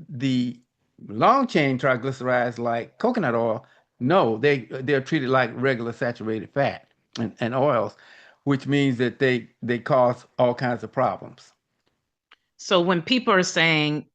The long chain triglycerides like coconut oil, no, they're treated like regular saturated fat and oils, which means that they cause all kinds of problems. So when people are saying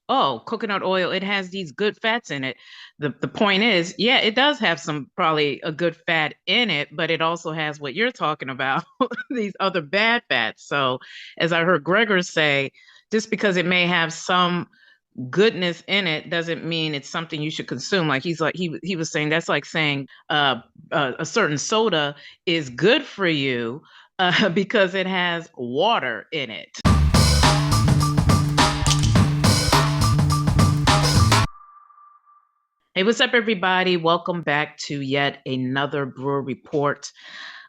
oh, coconut oil, it has these good fats in it. The point is, yeah, it does have some probably a good fat in it, but it also has what you're talking about, these other bad fats. So as I heard Gregor say, just because it may have some goodness in it doesn't mean it's something you should consume. Like he was saying that's like saying a certain soda is good for you because it has water in it. Hey, what's up, everybody? Welcome back to yet another Brewer Report,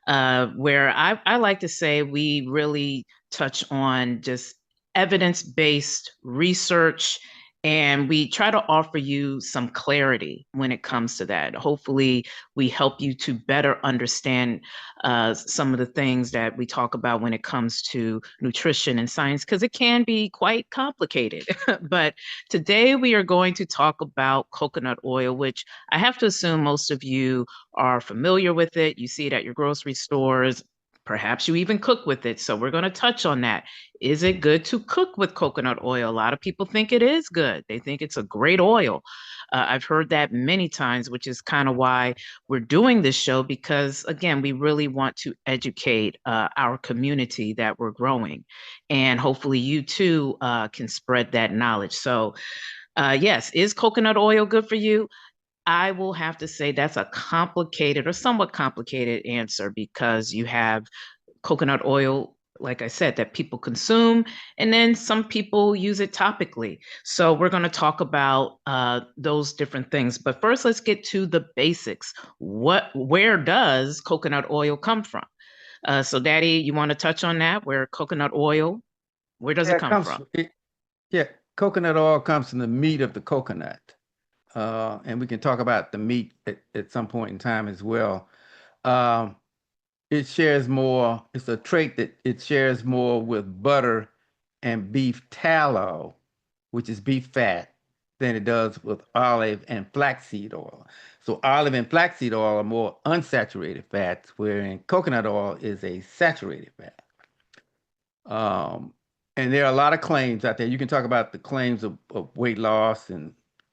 where I like to say we really touch on just evidence based research and we try to offer you some clarity when it comes to that. Hopefully, we help you to better understand some of the things that we talk about when it comes to nutrition and science, because it can be quite complicated. But today we are going to talk about coconut oil, which I have to assume most of you are familiar with it. You see it at your grocery stores. Perhaps you even cook with it. So we're going to touch on that. Is it good to cook with coconut oil? A lot of people think it is good. They think it's a great oil. I've heard that many times, which is kind of why we're doing this show, because again, we really want to educate our community that we're growing. And hopefully you too can spread that knowledge. So yes, is coconut oil good for you? I will have to say that's a complicated or somewhat complicated answer because you have coconut oil, like I said, that people consume, and then some people use it topically. So we're going to talk about those different things. But first, let's get to the basics. Where does coconut oil come from? So, Daddy, you want to touch on that? Where coconut oil, where does Yeah, it come from? yeah, coconut oil comes from the meat of the coconut. And we can talk about the meat at some point in time as well. Um, it shares more, it's a trait that it shares more with butter and beef tallow, which is beef fat, than it does with olive and flaxseed oil. So olive and flaxseed oil are more unsaturated fats, wherein coconut oil is a saturated fat. Um, and there are a lot of claims out there. You can talk about the claims of weight loss and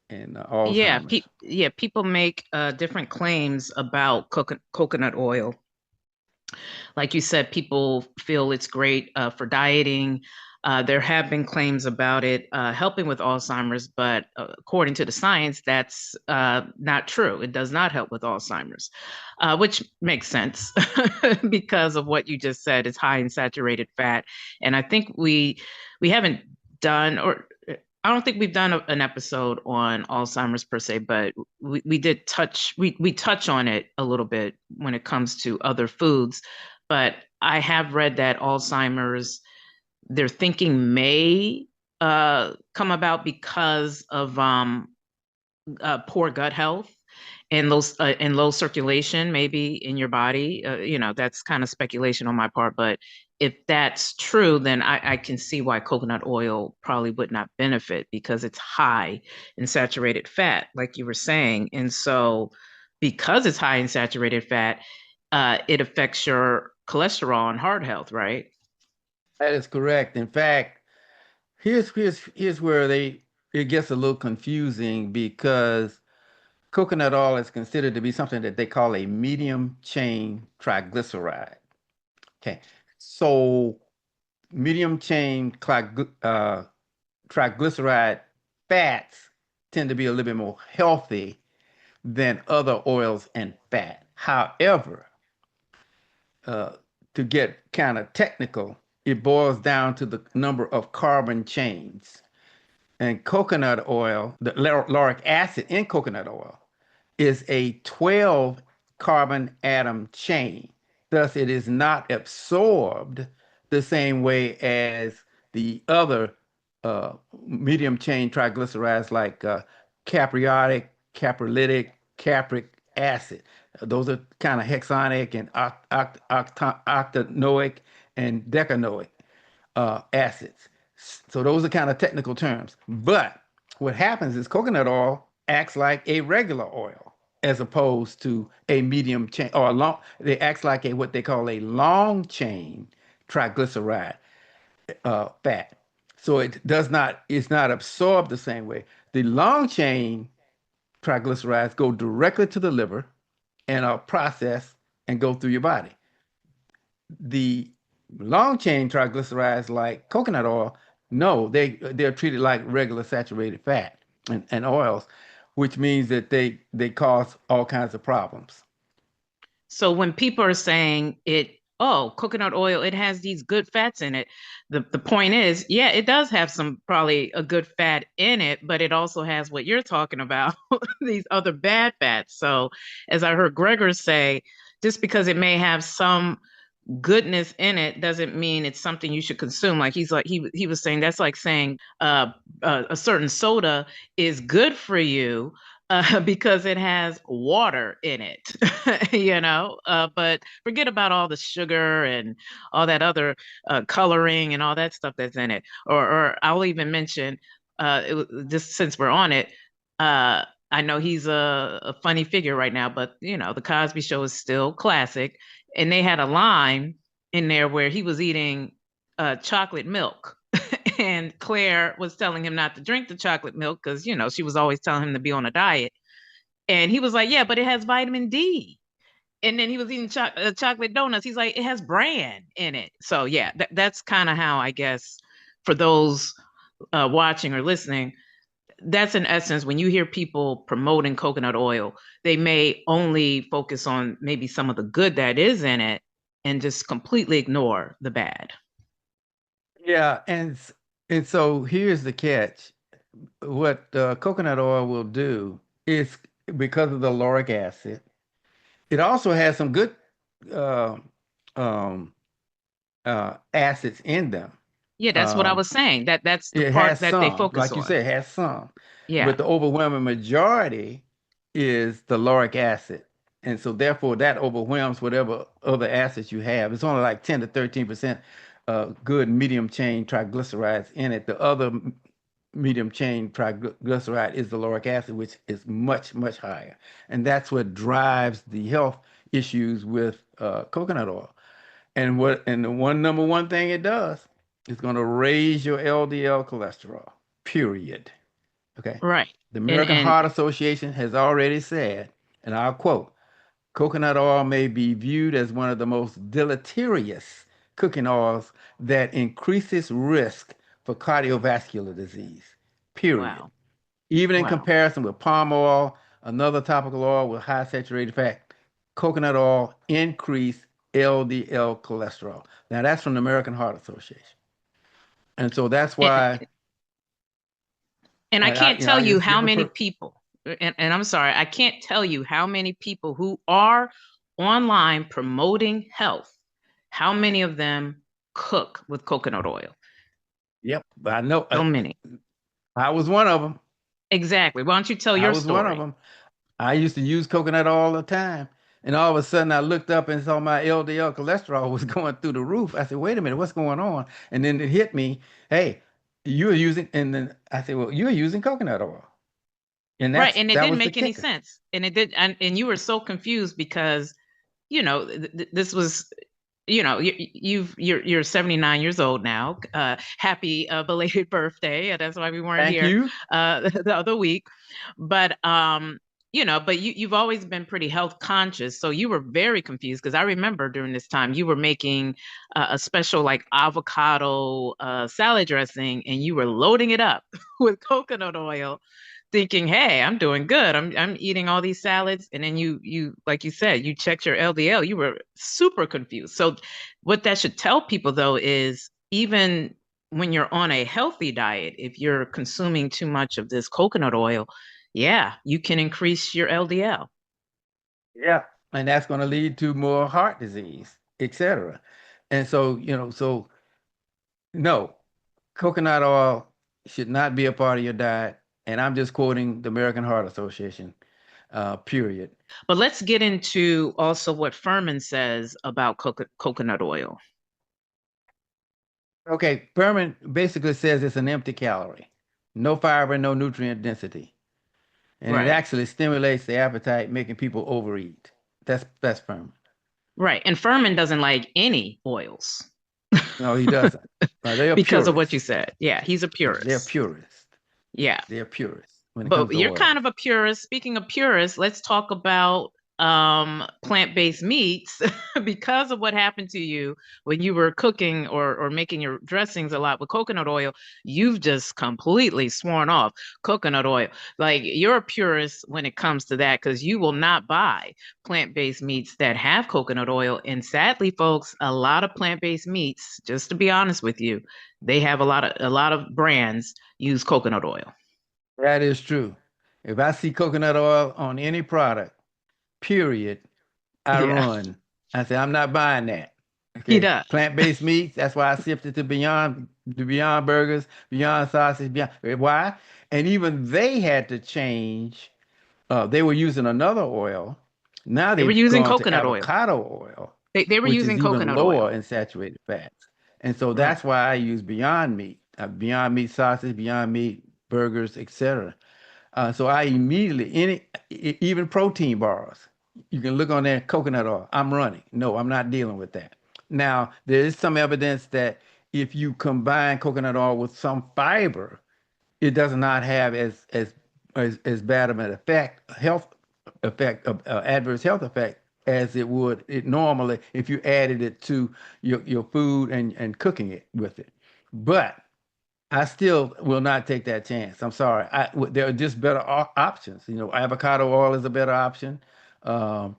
Alzheimer's. Yeah, people make different claims about coconut oil. Like you said, people feel it's great for dieting. There have been claims about it helping with Alzheimer's, but according to the science, that's not true. It does not help with Alzheimer's, which makes sense because of what you just said. It's high in saturated fat, and I think we haven't done or I don't think we've done an episode on Alzheimer's per se, but we did touch we touch on it a little bit when it comes to other foods. But I have read that Alzheimer's, their thinking may come about because of poor gut health and low circulation maybe in your body. That's kind of speculation on my part, but if that's true, then I can see why coconut oil probably would not benefit because it's high in saturated fat, like you were saying. And so, because it's high in saturated fat, it affects your cholesterol and heart health, right? That is correct. In fact, here's where they it gets a little confusing because coconut oil is considered to be something that they call a medium chain triglyceride. Okay, so medium chain triglyceride fats tend to be a little bit more healthy than other oils and fat. However, uh, to get kind of technical, it boils down to the number of carbon chains. And coconut oil, the lauric acid in coconut oil, is a 12 carbon atom chain. Thus, it is not absorbed the same way as the other medium chain triglycerides like capriotic, caprolytic, capric acid. Those are kind of hexanic and octanoic and decanoic acids. So those are kind of technical terms. But what happens is coconut oil acts like a regular oil as opposed to a medium chain or a long, they acts like a what they call a long chain triglyceride fat. So it does not, it's not absorbed the same way. The long chain triglycerides go directly to the liver and are processed and go through your body. The long chain triglycerides like coconut oil, no, they're treated like regular saturated fat and oils, which means that they cause all kinds of problems. So when people are saying it, oh, coconut oil, it has these good fats in it. The point is, yeah, it does have some probably a good fat in it, but it also has what you're talking about, these other bad fats. So as I heard Gregor say, just because it may have some goodness in it doesn't mean it's something you should consume. Like he was saying that's like saying a certain soda is good for you because it has water in it, you know. But forget about all the sugar and all that other coloring and all that stuff that's in it. Or I'll even mention, just since we're on it. I know he's a funny figure right now, but you know the Cosby Show is still classic, and they had a line in there where he was eating chocolate milk. And Claire was telling him not to drink the chocolate milk because, you know, she was always telling him to be on a diet. And he was like, yeah, but it has vitamin D. And then he was eating chocolate donuts. He's like, it has bran in it. So, yeah, that's kind of how I guess for those watching or listening, that's in essence when you hear people promoting coconut oil, they may only focus on maybe some of the good that is in it and just completely ignore the bad. Yeah, and so here's the catch. What coconut oil will do is because of the lauric acid, it also has some good uh, um, acids in them. Yeah, that's what I Um, was saying. That's the it part has that they some, focus like you on. said, it has some, Yeah. but the overwhelming majority is the lauric acid. And so therefore that overwhelms whatever other acids you have. It's only like 10 to 13% good medium chain triglycerides in it. The other medium chain triglyceride is the lauric acid, which is much, much higher. And that's what drives the health issues with coconut oil. And the number one thing it does is going to raise your LDL cholesterol, period. Okay. Right. The And American Heart Association has already said, and I'll quote, coconut oil may be viewed as one of the most deleterious cooking oils that increases risk for cardiovascular disease, period. wow. Even in Wow. comparison with palm oil, another topical oil with high saturated fat, coconut oil increase LDL cholesterol. Now that's from the American Heart Association. And so that's And, why and I can't tell I you just how give a many people, and I'm sorry, I can't tell you how many people who are online promoting health, how many of them cook with coconut oil. yep, but I know So many. I was one of them. Exactly. Why don't you tell I your was one of story? them. I used to use coconut all the time. And all of a sudden I looked up and saw my LDL cholesterol was going through the roof. I said, wait a minute, what's going on? And then it hit me, hey, you're using, and then I said, well, you're using coconut oil. And Right. And it that didn't was the make any kicker. sense. And it did. And you were so confused because, you know, this was, you know, you're 79 years old now. Happy belated birthday. That's why we weren't Thank here you. the other week. But you know, but you've always been pretty health conscious, so you were very confused because I remember during this time you were making a special like avocado salad dressing, and you were loading it up with coconut oil, thinking, "Hey, I'm doing good. I'm eating all these salads." And then you like you said, you checked your LDL. You were super confused. So what that should tell people though is even when you're on a healthy diet, if you're consuming too much of this coconut oil, yeah, you can increase your LDL. Yeah. And that's going to lead to more heart disease, etc. And so, so no, coconut oil should not be a part of your diet. And I'm just quoting the American Heart Association, period. But let's get into also what Furhman says about coconut oil. Okay, Furman basically says it's an empty calorie. no fiber, no nutrient density. And it Right. actually stimulates the appetite, making people overeat. That's Furman. Right. And Furman doesn't like any oils No, he doesn't. They're because of what you purists. said. Yeah, he's a Yeah, they're purist. purists. Yeah. They're purists when it comes But to you're oils. kind of a purist. Speaking of purists, let's talk about plant-based meats because of what happened to you when you were cooking or making your dressings a lot with coconut oil. You've just completely sworn off coconut oil. Like you're a purist when it comes to that because you will not buy plant-based meats that have coconut oil. And sadly, folks, a lot of plant-based meats, just to be honest with you, they have a lot of brands use coconut oil. That is true. If I see coconut oil on any product, period, I Yeah, run. I say, I'm not buying that. he Okay. does. Plant-based meats, that's why I shifted to Beyond Burgers, Beyond Sausage, Beyond. Why? And even they had to change. They were using another oil. Now They were they've using gone to coconut oil. avocado oil, They were which using is even coconut oil. lower in saturated fats. And so Right. that's why I use Beyond Meat, Beyond Meat sausage, Beyond Meat burgers, etc. So I immediately, even protein bars, you can look on there, coconut oil. I'm running. No, I'm not dealing with that. Now, there is some evidence that if you combine coconut oil with some fiber, it does not have as bad of an effect, health effect, adverse health effect as it normally if you added it to your food and cooking it with it. But I still will not take that chance. I'm sorry. There are just better options. Avocado oil is a better option, um,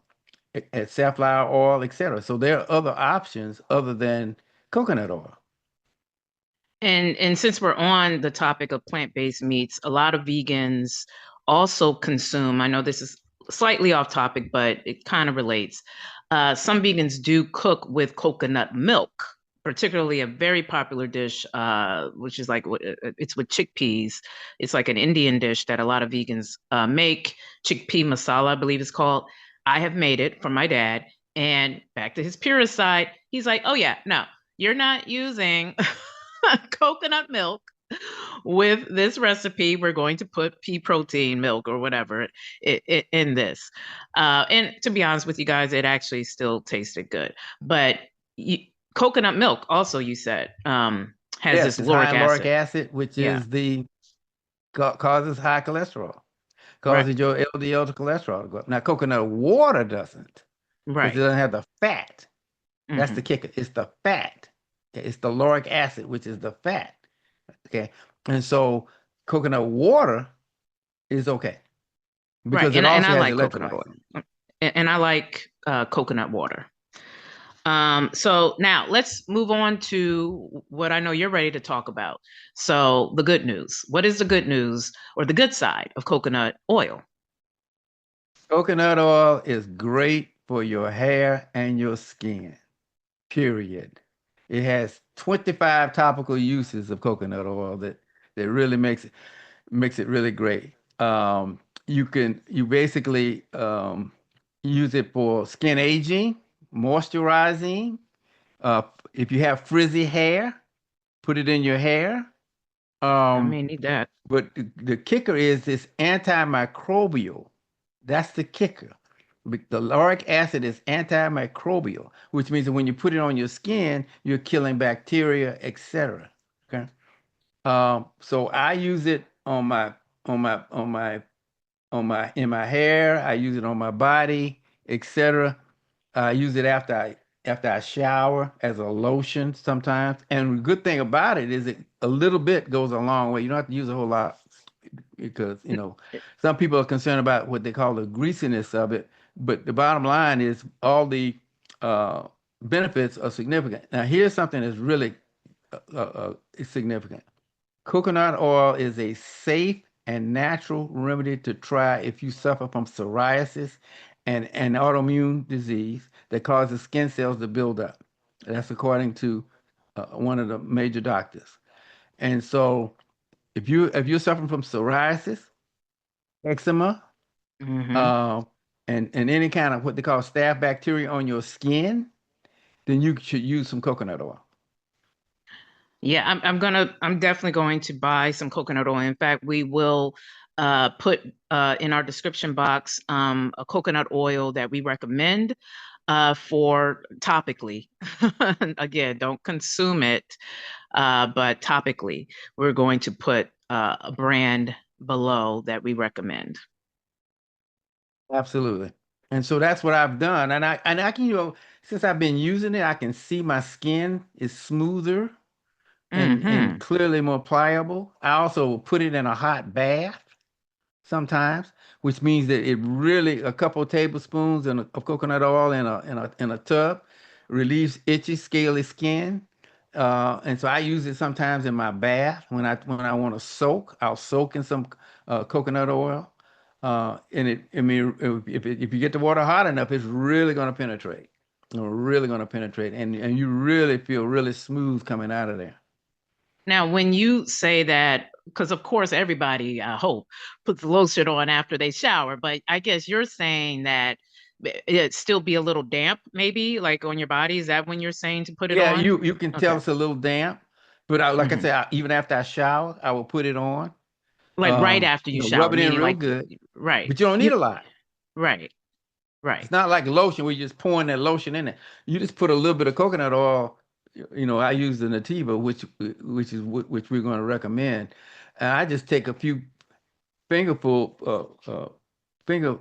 safflower oil, etc. So there are other options other than coconut oil. And since we're on the topic of plant-based meats, a lot of vegans also consume, I know this is slightly off topic, but it kind of relates. Some vegans do cook with coconut milk, particularly a very popular dish, which is like it's with chickpeas. It's like an Indian dish that a lot of vegans make. Chickpea masala, I believe it's called. I have made it for my dad. And back to his purist side, he's like, oh yeah, no, you're not using coconut milk with this recipe. We're going to put pea protein milk or whatever in this. And to be honest with you guys, it actually still tasted good. But you, coconut milk, also, you said, has Yes, this it's high lauric in lauric acid. acid, which Yeah, is the causes high cholesterol, right, causes your LDL to cholesterol to go up. Now, coconut water doesn't, because it right. doesn't have the fat. That's the Hmm. kicker. It's the fat. Okay, it's the lauric acid, which is the fat. Okay. And so coconut water is okay Right. because it And also I has like coconut oil. electrolytes in it. And I like coconut water. So now let's move on to what I know you're ready to talk about. So the good news. What is the good news or the good side of coconut oil? Coconut oil is great for your hair and your skin, period. It has 25 topical uses of coconut oil that really makes it really great. You basically use it for skin aging, moisturizing. Uh, if you have frizzy hair, put it in your hair. I Um, may need that. but the kicker is it's antimicrobial. That's the kicker. The lauric acid is antimicrobial, which means that when you put it on your skin, you're killing bacteria, etc. Okay. So I use it on my on my in my hair. I use it on my body, etc. I use it after I shower as a lotion sometimes. And the good thing about it is a little bit goes a long way. You don't have to use a whole lot because some people are concerned about what they call the greasiness of it. But the bottom line is all the uh, benefits are significant. Now here's something that's really significant. Coconut oil is a safe and natural remedy to try if you suffer from psoriasis and an autoimmune disease that causes skin cells to build up. That's according to one of the major doctors. And so, if you're suffering from psoriasis, eczema, Hmm. uh, and any kind of what they call staph bacteria on your skin, then you should use some coconut oil. Yeah, I'm definitely going to buy some coconut oil. In fact, we will put in our description box a coconut oil that we recommend for topically. Again, don't consume it, but topically, we're going to put a brand below that we recommend. Absolutely. And so that's what I've done. And I can, since I've been using it, I can see my skin is smoother and Hmm. clearly more pliable. I also put it in a hot bath sometimes, which means that it really a couple of tablespoons of coconut oil in a tub relieves itchy, scaly skin. And so I use it sometimes in my bath when I want to soak. I'll soak in some coconut oil. And I mean, if you get the water hot enough, it's really going to penetrate. Really going to penetrate, and you really feel really smooth coming out of there. Now, when you say that, because of course everybody, I hope, puts lotion on after they shower, but I guess you're saying that it still be a little damp, maybe like on your body. Is that when you're saying to put it Yeah, on? you can tell Okay. it's a little damp, but like I Hmm. said, even after I shower, I will put it on. Like right after you Rub shower, it in meaning real like, good, right. but you don't need You a lot. right, right. It's not like lotion where you're just pouring that lotion in it. You just put a little bit of coconut oil. I use the Nativa, which we're going to recommend. And I just take a few fingerful, finger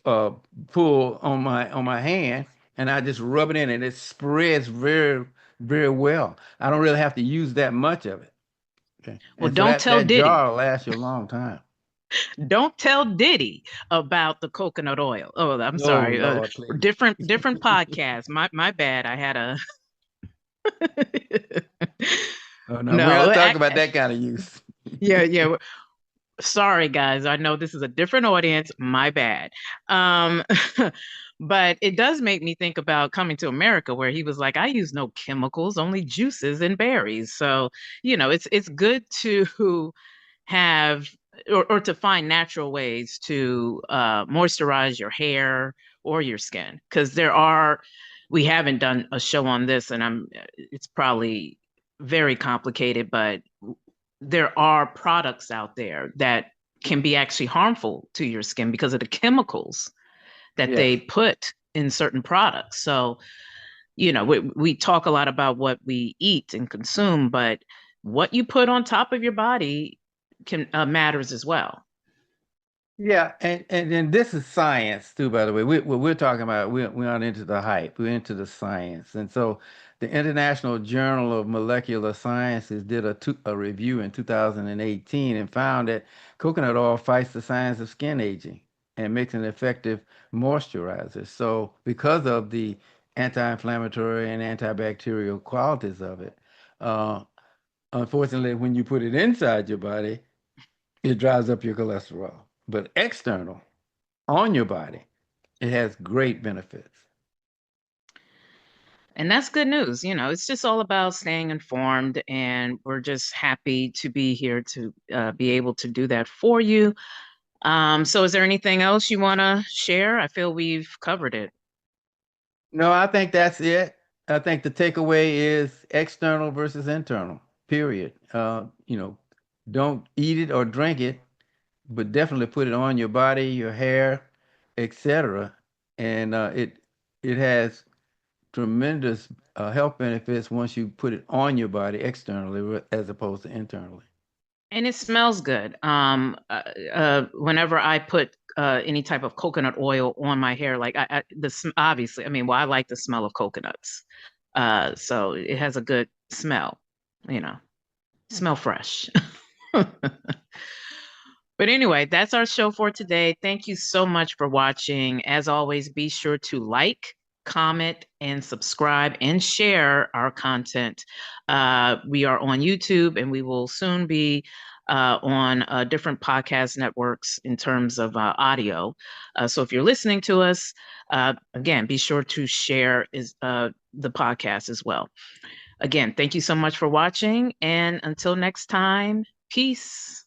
uh, pull on my hand, and I just rub it in, and it spreads very, very well. I don't really have to use that much of it. Okay. Well, And so don't tell that Diddy. jar lasts you a long time. Don't tell Diddy about the coconut oil. Oh, I'm Oh sorry. Lord, please. Different podcast. My bad. I had a Oh no, we're no. not talking about that kind of use. Yeah, yeah. Sorry, guys. I know this is a different audience. My bad. Um, but it does make me think about Coming to America, where he was like, "I use no chemicals, only juices and berries." So, it's good to have or to find natural ways to moisturize your hair or your skin, because we haven't done a show on this, and it's probably very complicated, but there are products out there that can be actually harmful to your skin because of the chemicals that Yes. they put in certain products. So, we talk a lot about what we eat and consume, but what you put on top of your body can matters as well. Yeah, and then this is science too, by the way. What we're talking about, we're not into the hype, we're into the science. And so the International Journal of Molecular Sciences did a review in 2018 and found that coconut oil fights the signs of skin aging and makes an effective moisturizer. So because of the anti-inflammatory and antibacterial qualities of it, uh, unfortunately, when you put it inside your body, it drives up your cholesterol. But external, on your body, it has great benefits. And that's good news. It's just all about staying informed, and we're just happy to be here to be able to do that for you. So is there anything else you want to share? I feel we've covered it. No, I think that's it. I think the takeaway is external versus internal, period. Don't eat it or drink it, but definitely put it on your body, your hair, etc. And it has tremendous health benefits once you put it on your body externally as opposed to internally. And it smells good. Whenever I put any type of coconut oil on my hair, like obviously, I mean, well, I like the smell of coconuts. So it has a good smell, you know, smell fresh. But anyway, that's our show for today. Thank you so much for watching. As always, be sure to like, comment, and subscribe and share our content. We are on YouTube, and we will soon be on different podcast networks in terms of audio. So if you're listening to us, again, be sure to share the podcast as well. Again, thank you so much for watching. And until next time, peace.